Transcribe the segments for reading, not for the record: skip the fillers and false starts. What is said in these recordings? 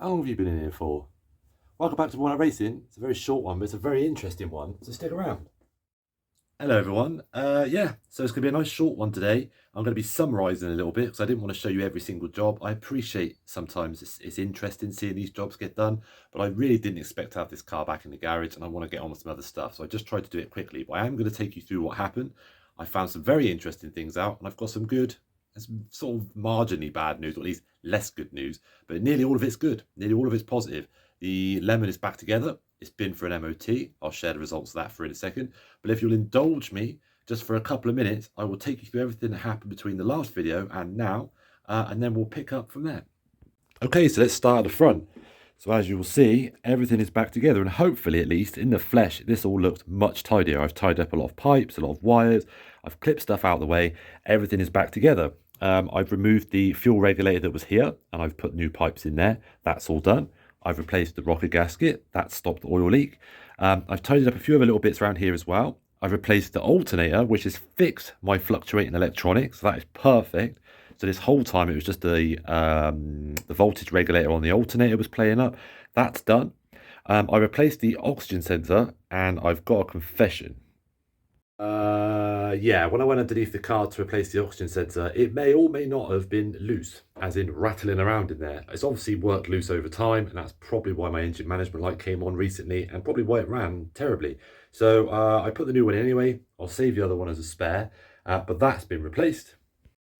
How long have you been in here for? Welcome back to One Up Racing. It's a very short one, but it's a very interesting one, so stick around. Hello everyone. So it's going to be a nice short one today. I'm going to be summarising a little bit because I didn't want to show you every single job. I appreciate sometimes it's interesting seeing these jobs get done, but I really didn't expect to have this car back in the garage and I want to get on with some other stuff. So I just tried to do it quickly, but I am going to take you through what happened. I found some very interesting things out and I've got some good and some sort of marginally bad news, or at least less good news, but nearly all of it's good. Nearly all of it's positive. The lemon is back together. It's been for an MOT. I'll share the results of that for in a second. But if you'll indulge me just for a couple of minutes, I will take you through everything that happened between the last video and now, and then we'll pick up from there. Okay, so let's start at the front. So as you will see, everything is back together, and hopefully, at least in the flesh, this all looked much tidier. I've tied up a lot of pipes, a lot of wires. I've clipped stuff out of the way. Everything is back together. I've removed the fuel regulator that was here, and I've put new pipes in there. That's all done. I've replaced the rocker gasket. That stopped the oil leak. I've tidied up a few other little bits around here as well. I've replaced the alternator, which has fixed my fluctuating electronics. So that is perfect. So this whole time it was just the voltage regulator on the alternator was playing up. That's done. I replaced the oxygen sensor, and I've got a confession. Yeah, when I went underneath the car to replace the oxygen sensor, it may or may not have been loose, as in rattling around in there. It's obviously worked loose over time, and that's probably why my engine management light came on recently, and probably why it ran terribly. So I put the new one in anyway. I'll save the other one as a spare, but that's been replaced.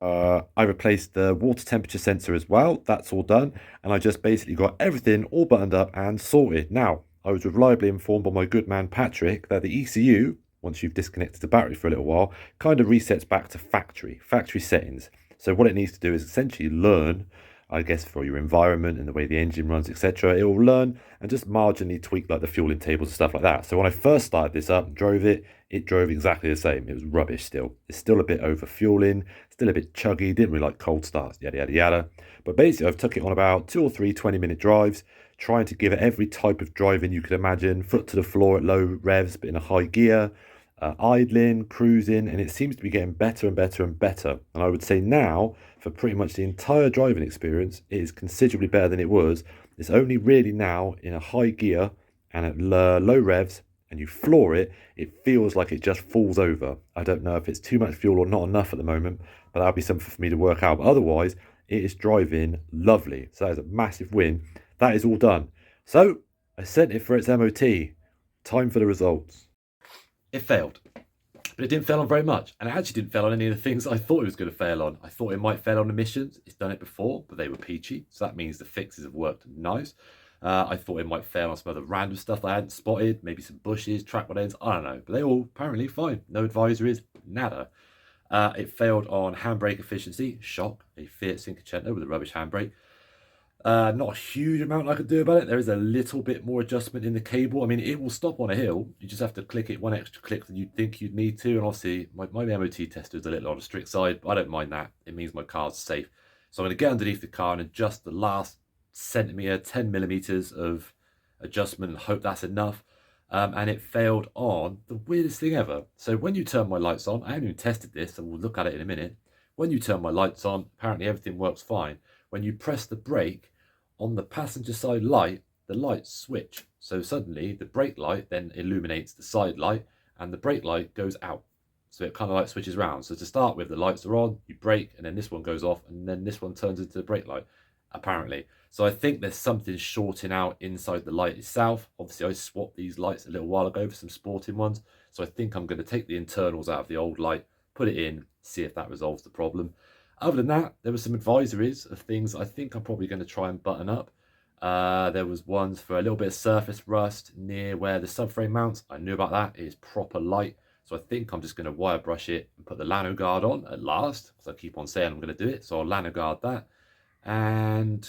I replaced the water temperature sensor as well. That's all done, and I just basically got everything all buttoned up and sorted. Now, I was reliably informed by my good man Patrick that the ECU, once you've disconnected the battery for a little while, kind of resets back to factory settings. So what it needs to do is essentially learn, I guess, for your environment and the way the engine runs, etc. It will learn and just marginally tweak like the fueling tables and stuff like that. So when I first started this up and drove it, it drove exactly the same. It was rubbish still. It's still a bit over fueling, still a bit chuggy, didn't really like cold starts, yada, yada, yada. But basically I've took it on about 2 or 3 20-minute drives, trying to give it every type of driving you could imagine, foot to the floor at low revs, but in a high gear, idling, cruising, and it seems to be getting better and better and better. And I would say now, for pretty much the entire driving experience, it is considerably better than it was. It's only really now in a high gear and at low revs, and you floor it, it feels like it just falls over. I don't know if it's too much fuel or not enough at the moment, but that'll be something for me to work out. But otherwise, it is driving lovely. So that is a massive win. That is all done. So I sent it for its MOT. Time for the results. It failed, but it didn't fail on very much, and it actually didn't fail on any of the things I thought it was going to fail on. I thought it might fail on emissions. It's done it before, but they were peachy, so that means the fixes have worked nice. I thought it might fail on some other random stuff I hadn't spotted, maybe some bushes, track rod ends, I don't know, but they all apparently fine. No advisories, nada. It failed on handbrake efficiency, shock, a Fiat Cinquecento with a rubbish handbrake. Not a huge amount I could do about it. There is a little bit more adjustment in the cable. I mean, it will stop on a hill. You just have to click it one extra click than you'd think you'd need to. And obviously, my MOT tester is a little on the strict side, but I don't mind that. It means my car's safe. So I'm going to get underneath the car and adjust the last centimetre, 10 millimetres of adjustment and hope that's enough. And it failed on the weirdest thing ever. So when you turn my lights on, I haven't even tested this, so we'll look at it in a minute. When you turn my lights on, apparently everything works fine. When you press the brake, on the passenger side light, the lights switch. So suddenly the brake light then illuminates the side light and the brake light goes out. So it kind of like switches around. So to start with, the lights are on, you brake, and then this one goes off, and then this one turns into the brake light, apparently. So I think there's something shorting out inside the light itself. Obviously, I swapped these lights a little while ago for some sporting ones. So I think I'm going to take the internals out of the old light, put it in, see if that resolves the problem. Other than that, there were some advisories of things I think I'm probably going to try and button up. There was ones for a little bit of surface rust near where the subframe mounts. I knew about that. It is proper light. So I think I'm just going to wire brush it and put the lano guard on at last, because I keep on saying I'm going to do it. So I'll lano guard that. And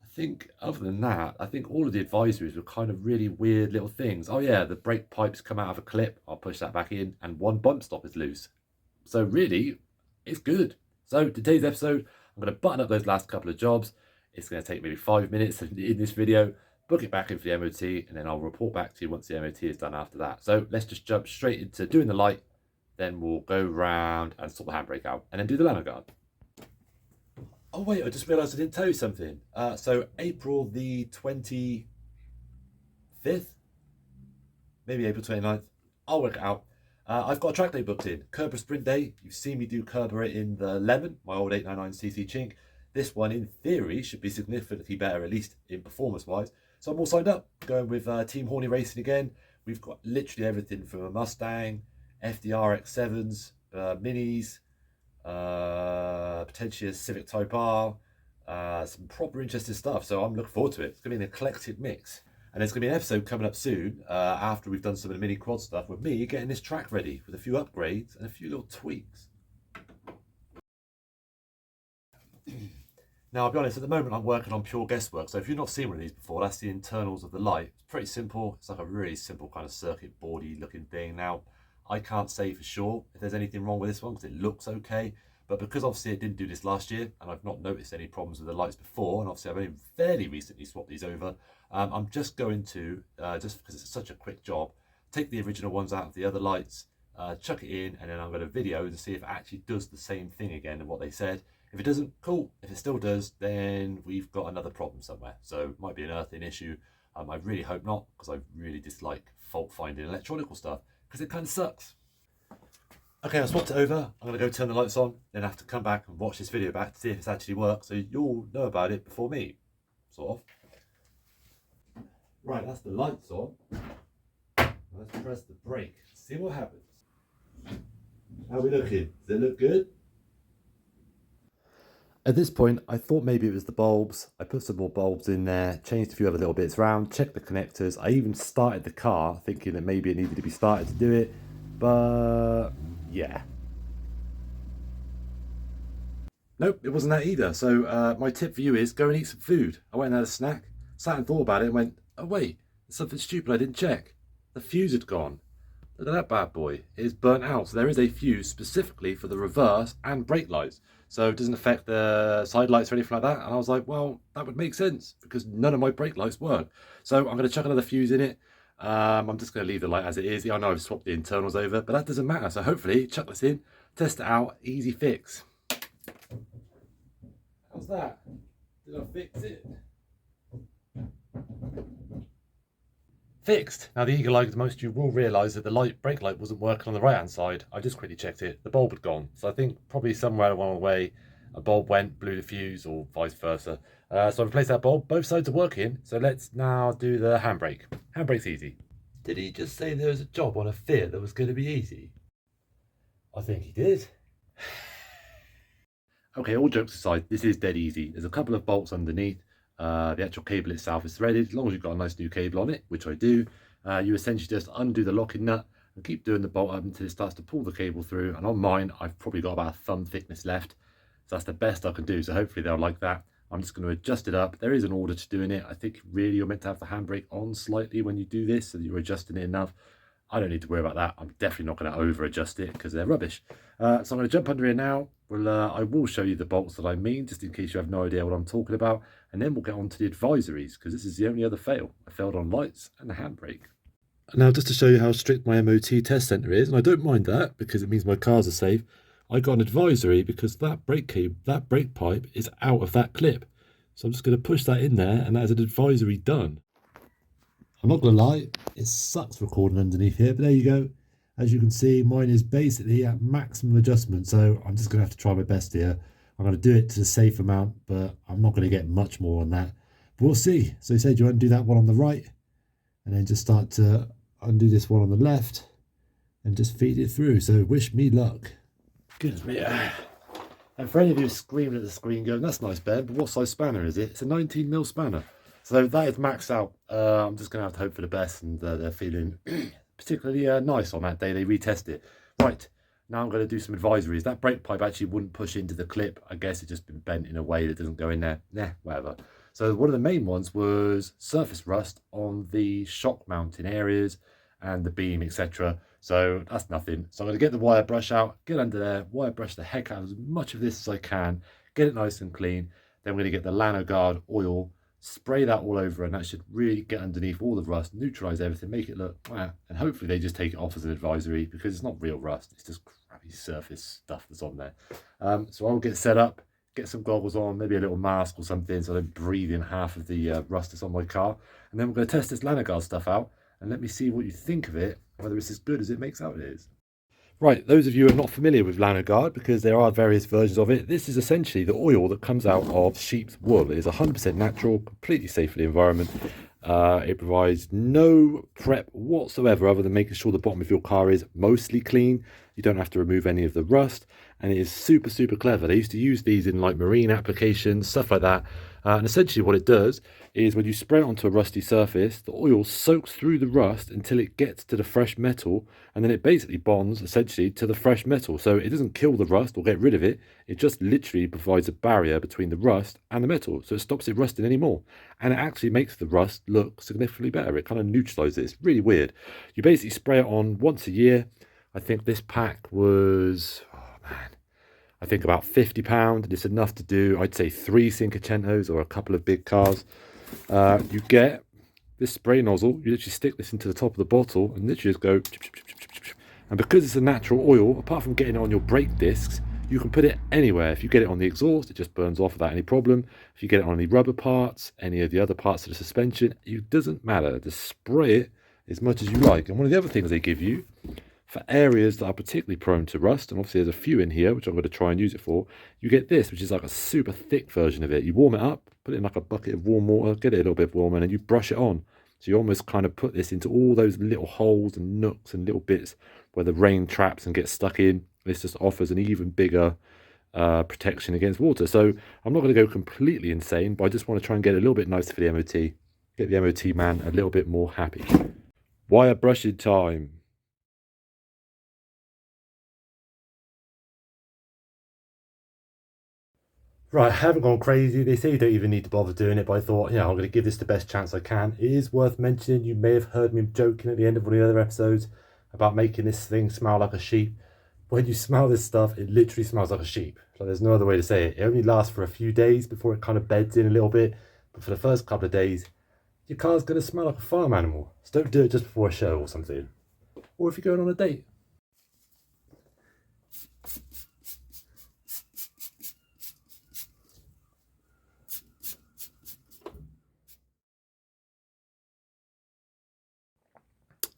I think other than that, I think all of the advisories were kind of really weird little things. Oh yeah, the brake pipes come out of a clip. I'll push that back in, and one bump stop is loose. So really, it's good. So today's episode, I'm going to button up those last couple of jobs. It's going to take maybe 5 minutes in this video, book it back in for the MOT, and then I'll report back to you once the MOT is done after that. So let's just jump straight into doing the light, then we'll go round and sort the handbrake out, and then do the lano guard. Oh wait, I just realised I didn't tell you something. So April the 25th, maybe April 29th. I'll work it out. I've got a track day booked in. Kerber Sprint Day. You've seen me do Kerber in the Lemon, my old 899cc chink. This one, in theory, should be significantly better, at least in performance-wise. So I'm all signed up. Going with Team Horny Racing again. We've got literally everything from a Mustang, FDR X7s, Minis, potentially a Civic Type R, some proper interesting stuff. So I'm looking forward to it. It's going to be an eclectic mix. And there's going to be an episode coming up soon after we've done some of the mini quad stuff with me getting this track ready with a few upgrades and a few little tweaks. Now, I'll be honest, at the moment I'm working on pure guesswork. So if you've not seen one of these before, that's the internals of the light. It's pretty simple. It's like a really simple kind of circuit boardy looking thing. Now, I can't say for sure if there's anything wrong with this one because it looks okay. But because obviously it didn't do this last year and I've not noticed any problems with the lights before, and obviously I've only fairly recently swapped these over, I'm just going to, just because it's such a quick job, take the original ones out of the other lights, chuck it in, and then I'm going to video to see if it actually does the same thing again and what they said. If it doesn't, cool. If it still does, then we've got another problem somewhere. So it might be an earthing issue. I really hope not, because I really dislike fault finding electronical stuff, because it kind of sucks. Okay, I swapped it over. I'm going to go turn the lights on, then have to come back and watch this video back to see if it's actually worked, so you'll know about it before me, sort of. Right, that's the lights on. Let's press the brake, see what happens. How are we looking? Does it look good? At this point, I thought maybe it was the bulbs. I put some more bulbs in there, changed a few other little bits around, checked the connectors. I even started the car thinking that maybe it needed to be started to do it, but yeah. Nope, it wasn't that either. So my tip for you is go and eat some food. I went and had a snack, sat and thought about it and went, oh wait, there's something stupid I didn't check. The fuse had gone. Look at that bad boy. It is burnt out. So there is a fuse specifically for the reverse and brake lights. So it doesn't affect the side lights or anything like that. And I was like, well, that would make sense because none of my brake lights work. So I'm going to chuck another fuse in it. I'm just going to leave the light as it is. Yeah, I know I've swapped the internals over, but that doesn't matter. So hopefully chuck this in, test it out, easy fix. How's that? Did I fix it? Fixed. Now the eagle-eyed most of you will realise that the brake light wasn't working on the right hand side. I just quickly checked it. The bulb had gone. So I think probably somewhere along the way a bulb went, blew the fuse, or vice versa. So I replaced that bulb. Both sides are working. So let's now do the handbrake. Handbrake's easy. Did he just say there was a job on a Fiat that was going to be easy? I think he did. Okay, all jokes aside, this is dead easy. There's a couple of bolts underneath. The actual cable itself is threaded. As long as you've got a nice new cable on it, which I do, you essentially just undo the locking nut and keep doing the bolt up until it starts to pull the cable through. And on mine, I've probably got about a thumb thickness left. So that's the best I can do. So hopefully they'll like that. I'm just going to adjust it up. There is an order to doing it. I think really you're meant to have the handbrake on slightly when you do this so that you're adjusting it enough. I don't need to worry about that. I'm definitely not going to over adjust it because they're rubbish. So I'm going to jump under here now. I will show you the bolts that I mean, just in case you have no idea what I'm talking about. And then we'll get on to the advisories because this is the only other fail. I failed on lights and the handbrake. Now, just to show you how strict my MOT test centre is, and I don't mind that because it means my cars are safe, I got an advisory because that brake pipe is out of that clip. So I'm just going to push that in there and that is an advisory done. I'm not going to lie, it sucks recording underneath here, but there you go. As you can see, mine is basically at maximum adjustment, so I'm just going to have to try my best here. I'm going to do it to a safe amount, but I'm not going to get much more on that. But we'll see. So he said you undo that one on the right, and then just start to undo this one on the left, and just feed it through. So wish me luck. Goodness me. And for any of you screaming at the screen going, that's nice, Ben, but what size spanner is it? It's a 19mm spanner. So that is maxed out. I'm just going to have to hope for the best, and they're feeling particularly nice on that day. They retest it. Right, now I'm going to do some advisories. That brake pipe actually wouldn't push into the clip. I guess it's just been bent in a way that doesn't go in there. Nah, whatever. So one of the main ones was surface rust on the shock mounting areas and the beam, etc. So that's nothing. So I'm going to get the wire brush out, get under there, wire brush the heck out of as much of this as I can, get it nice and clean. Then I'm going to get the Lano Guard oil, spray that all over, and that should really get underneath all the rust, neutralize everything, make it look wow. And hopefully they just take it off as an advisory because it's not real rust, it's just crappy surface stuff that's on there. So I'll get set up, get some goggles on, maybe a little mask or something so I don't breathe in half of the rust that's on my car. And then we're going to test this Lanagard stuff out and let me see what you think of it, whether it's as good as it makes out it is. Right, those of you who are not familiar with Lanagard, because there are various versions of it, this is essentially the oil that comes out of sheep's wool. It is 100% natural, completely safe for the environment. It provides no prep whatsoever other than making sure the bottom of your car is mostly clean. You don't have to remove any of the rust, and it is super, super clever. They used to use these in like marine applications, stuff like that. And essentially what it does is when you spray it onto a rusty surface, the oil soaks through the rust until it gets to the fresh metal, and then it basically bonds essentially to the fresh metal. So it doesn't kill the rust or get rid of it. It just literally provides a barrier between the rust and the metal. So it stops it rusting anymore. And it actually makes the rust look significantly better. It kind of neutralizes it. It's really weird. You basically spray it on once a year. I think this pack was, oh man, I think about £50, and it's enough to do, I'd say, 3 Cinquecentos or a couple of big cars. You get this spray nozzle. You literally stick this into the top of the bottle and literally just go, and because it's a natural oil, apart from getting it on your brake discs, you can put it anywhere. If you get it on the exhaust, it just burns off without any problem. If you get it on any rubber parts, any of the other parts of the suspension, it doesn't matter. Just spray it as much as you like. And one of the other things they give you for areas that are particularly prone to rust, and obviously there's a few in here which I'm going to try and use it for, you get this, which is like a super thick version of it. You warm it up, put it in like a bucket of warm water, get it a little bit warmer, and then you brush it on. So you almost kind of put this into all those little holes and nooks and little bits where the rain traps and gets stuck in. This just offers an even bigger protection against water. So I'm not going to go completely insane, but I just want to try and get it a little bit nicer for the MOT. Get the MOT man a little bit more happy. Wire brushing time. Right, I haven't gone crazy. They say you don't even need to bother doing it, but I thought, I'm going to give this the best chance I can. It is worth mentioning, you may have heard me joking at the end of one of the other episodes about making this thing smell like a sheep. When you smell this stuff, it literally smells like a sheep. Like, there's no other way to say it. It only lasts for a few days before it kind of beds in a little bit. But for the first couple of days, your car's going to smell like a farm animal. So don't do it just before a show or something. Or if you're going on a date.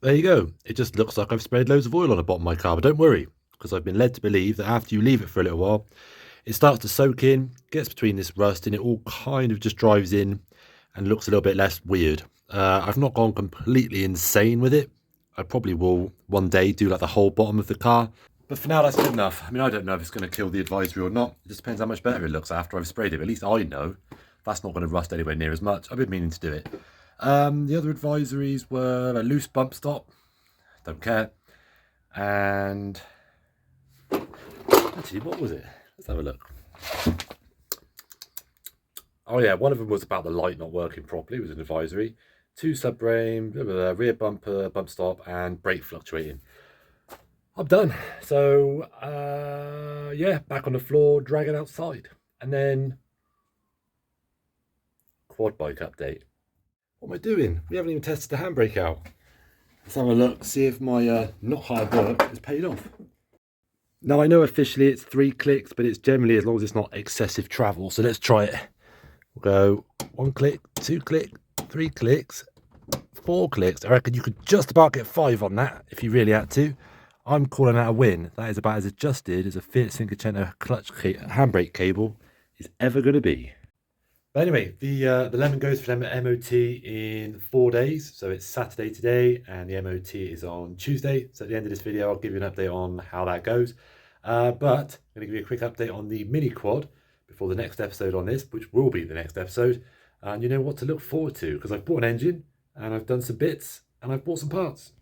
There you go. It just looks like I've sprayed loads of oil on the bottom of my car, but don't worry, because I've been led to believe that after you leave it for a little while, it starts to soak in, gets between this rust, and it all kind of just drives in and looks a little bit less weird. I've not gone completely insane with it. I probably will one day do like the whole bottom of the car, but for now that's good enough. I mean, I don't know if it's going to kill the advisory or not. It just depends how much better it looks after I've sprayed it. But at least I know that's not going to rust anywhere near as much. I've been meaning to do it. The other advisories were a loose bump stop, don't care, and actually, what was it? Let's have a look. Oh yeah, one of them was about the light not working properly. It was an advisory. 2 sub-frame, rear bumper, bump stop, and brake fluctuating. I'm done. So yeah, back on the floor, dragging outside, and then quad bike update. What am I doing? We haven't even tested the handbrake out. Let's have a look, see if my not hard work has paid off. Now I know officially it's 3 clicks, but it's generally as long as it's not excessive travel. So let's try it. We'll go 1 click, 2 click, 3 clicks, 4 clicks. I reckon you could just about get 5 on that if you really had to. I'm calling that a win. That is about as adjusted as a Fiat Cinquecento clutch handbrake cable is ever going to be. But anyway, the lemon goes for MOT in 4 days. So it's Saturday today and the MOT is on Tuesday. So at the end of this video, I'll give you an update on how that goes. But I'm going to give you a quick update on the mini quad before the next episode on this, which will be the next episode. And you know what to look forward to, because I've bought an engine and I've done some bits and I've bought some parts.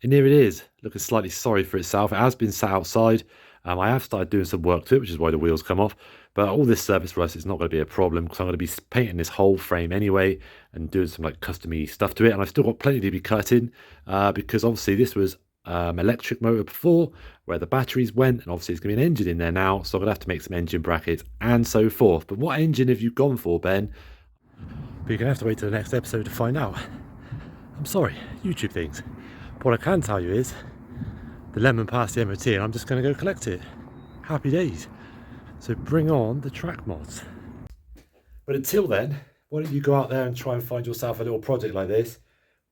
And here it is, looking slightly sorry for itself. It has been sat outside. I have started doing some work to it, which is why the wheels come off. But all this surface rust is not going to be a problem, because I'm going to be painting this whole frame anyway and doing some like custom-y stuff to it. And I've still got plenty to be cutting because obviously this was electric motor before, where the batteries went, and obviously it's going to be an engine in there now. So I'm going to have to make some engine brackets and so forth. But what engine have you gone for, Ben? But you're going to have to wait till the next episode to find out. I'm sorry, YouTube things. But what I can tell you is the lemon passed the MOT and I'm just going to go collect it. Happy days. So bring on the track mods. But until then, why don't you go out there and try and find yourself a little project like this,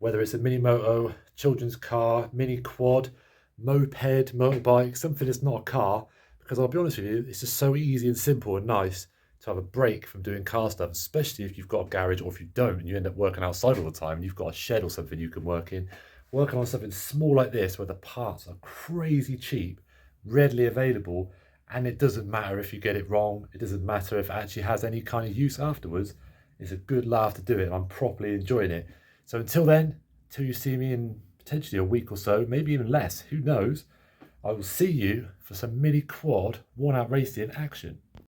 whether it's a mini moto, children's car, mini quad, moped, motorbike, something that's not a car, because I'll be honest with you, it's just so easy and simple and nice to have a break from doing car stuff, especially if you've got a garage, or if you don't and you end up working outside all the time and you've got a shed or something you can work in. Working on something small like this where the parts are crazy cheap, readily available, and it doesn't matter if you get it wrong, it doesn't matter if it actually has any kind of use afterwards. It's a good laugh to do it, and I'm properly enjoying it. So until then, till you see me in potentially a week or so, maybe even less, who knows, I will see you for some mini quad worn out racing action.